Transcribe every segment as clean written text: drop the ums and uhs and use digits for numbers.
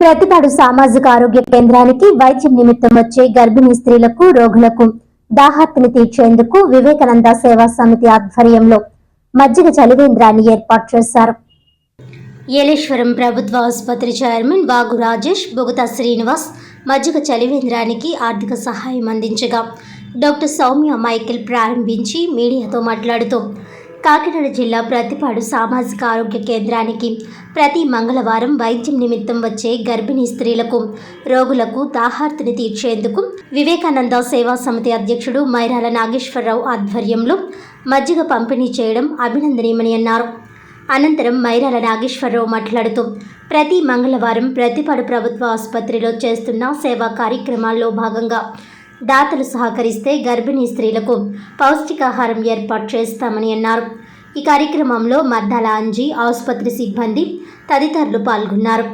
ప్రతిపాడు సామాజిక ఆరోగ్య కేంద్రానికి వైద్యం నిమిత్తం వచ్చే గర్భిణీ స్త్రీలకు రోగులకు దాహార్తిని తీర్చేందుకు వివేకానంద సేవా సమితి ఆధ్వర్యంలో మజ్జిగ చలివేంద్రాన్ని ఏర్పాటు చేశారు. ఏలేశ్వరం ప్రభుత్వ ఆసుపత్రి చైర్మన్ వాగు రాజేష్, బొగుతా శ్రీనివాస్ మజ్జిగ చలివేంద్రానికి ఆర్థిక సహాయం అందించగా డాక్టర్ సౌమ్య మైకేల్ ప్రారంభించి మీడియాతో మాట్లాడుతూ కాకినాడ జిల్లా ప్రతిపాడు సామాజిక ఆరోగ్య కేంద్రానికి ప్రతి మంగళవారం వైద్యం నిమిత్తం వచ్చే గర్భిణీ స్త్రీలకు రోగులకు దాహార్తిని తీర్చేందుకు వివేకానంద సేవా సమితి అధ్యక్షుడు మైరాల నాగేశ్వరరావు ఆధ్వర్యంలో మజ్జిగ పంపిణీ చేయడం అభినందనీయమని అన్నారు. అనంతరం మైరాల నాగేశ్వరరావు మాట్లాడుతూ ప్రతి మంగళవారం ప్రతిపాడు ప్రభుత్వ ఆసుపత్రిలో చేస్తున్న సేవా కార్యక్రమాల్లో భాగంగా దాతలు సహకరిస్తే గర్భిణీ స్త్రీలకు పౌష్టికాహారం ఏర్పాటు చేస్తామని అన్నారు. ఈ కార్యక్రమంలో మద్దాల అంజీ, ఆసుపత్రి సిబ్బంది తదితరులు పాల్గొన్నారు.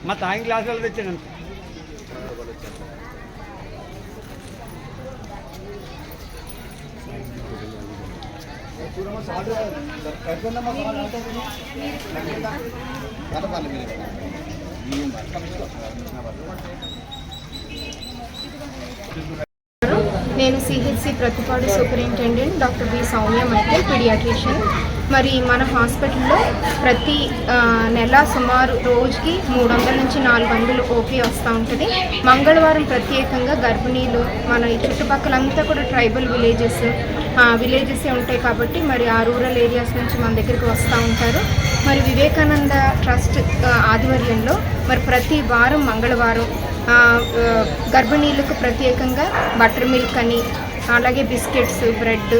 మా తాయి గ్లాసులు తెచ్చాను. నేను CHC Prathipadu superintendent doctor B Soumya Michael, pediatrician. మరి మన హాస్పిటల్లో ప్రతి నెల సుమారు రోజుకి 300 నుంచి 400 ఓపీ వస్తూ ఉంటుంది. మంగళవారం ప్రత్యేకంగా గర్భిణీలు మన ఈ చుట్టుపక్కలంతా కూడా ట్రైబల్ విలేజెస్ ఉంటాయి కాబట్టి మరి ఆ రూరల్ ఏరియాస్ నుంచి మన దగ్గరికి వస్తూ ఉంటారు. మరి వివేకానంద ట్రస్ట్ ఆధ్వర్యంలో మరి ప్రతి వారం మంగళవారం గర్భిణీలకు ప్రత్యేకంగా బటర్ మిల్క్ అని, అలాగే బిస్కెట్స్, బ్రెడ్,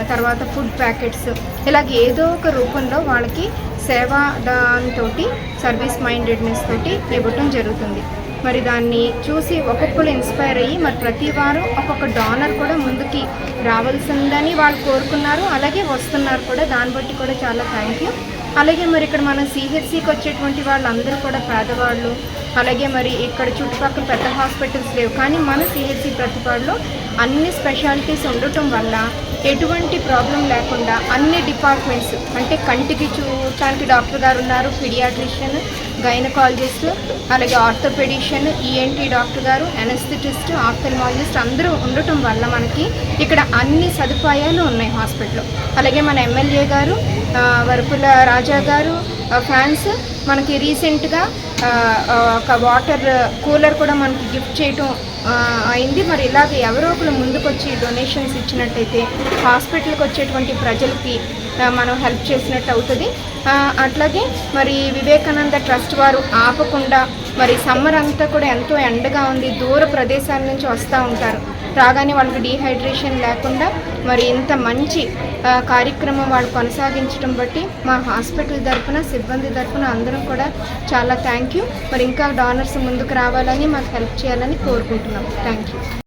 తర్వాత ఫుడ్ ప్యాకెట్స్, ఇలాగ ఏదో ఒక రూపంలో వాళ్ళకి సేవా దానితో సర్వీస్ మైండెడ్నెస్ తోటి ఇవ్వటం జరుగుతుంది. మరి దాన్ని చూసి ఒక్కొక్కరు ఇన్స్పైర్ అయ్యి మరి ప్రతి వారం ఒక్కొక్క డోనర్ కూడా ముందుకి రావాల్సిందని వాళ్ళు కోరుకున్నారు, అలాగే వస్తున్నారు కూడా. దాన్ని బట్టి కూడా చాలా థ్యాంక్ యూ. అలాగే మరి ఇక్కడ మన సిహెచ్సికి వచ్చేటువంటి వాళ్ళందరూ కూడా పేదవాళ్ళు. అలాగే మరి ఇక్కడ చుట్టుపక్కల పెద్ద హాస్పిటల్స్ లేవు, కానీ మన సిహెచ్సి ప్రతిపాడులో అన్ని స్పెషాలిటీస్ ఉండటం వల్ల ఎటువంటి ప్రాబ్లం లేకుండా అన్ని డిపార్ట్మెంట్స్, అంటే కంటికి చూడటానికి డాక్టర్ గారు ఉన్నారు, పీడియాట్రిషియన్, గైనకాలజిస్ట్, అలాగే ఆర్థోపెడిషియన్, ఈఎన్టీ డాక్టర్ గారు, అనస్థెటిస్ట్, ఆఫ్థల్మాలజిస్ట్ అందరూ ఉండటం వల్ల మనకి ఇక్కడ అన్ని సదుపాయాలు ఉన్నాయి హాస్పిటల్లో. అలాగే మన ఎమ్మెల్యే గారు వరపుల రాజా గారు ఫ్యాన్స్ మనకి రీసెంట్గా ఒక వాటర్ కూలర్ కూడా మనకి గిఫ్ట్ చేయటం అయింది. మరి ఇలాగ ఎవరో ఒకరు ముందుకొచ్చి డొనేషన్స్ ఇచ్చినట్టయితే హాస్పిటల్కి వచ్చేటువంటి ప్రజలకి మనం హెల్ప్ చేసినట్టు అవుతుంది. అట్లాగే మరి వివేకానంద ట్రస్ట్ వారు ఆపకుండా మరి సమ్మర్ అంతా కూడా ఎంతో ఎండగా ఉంది, దూర ప్రదేశాల నుంచి వస్తూ ఉంటారు. రాగానే వాళ్ళకి డీహైడ్రేషన్ లేకుండా మరి ఇంత మంచి కార్యక్రమం వాళ్ళు కొనసాగించడం బట్టి మా హాస్పిటల్ తరఫున, సిబ్బంది తరఫున అందరం కూడా చాలా థ్యాంక్ యూ. మరి ఇంకా డోనర్స్ ముందుకు రావాలని, మాకు హెల్ప్ చేయాలని కోరుకుంటున్నాం. Thank you.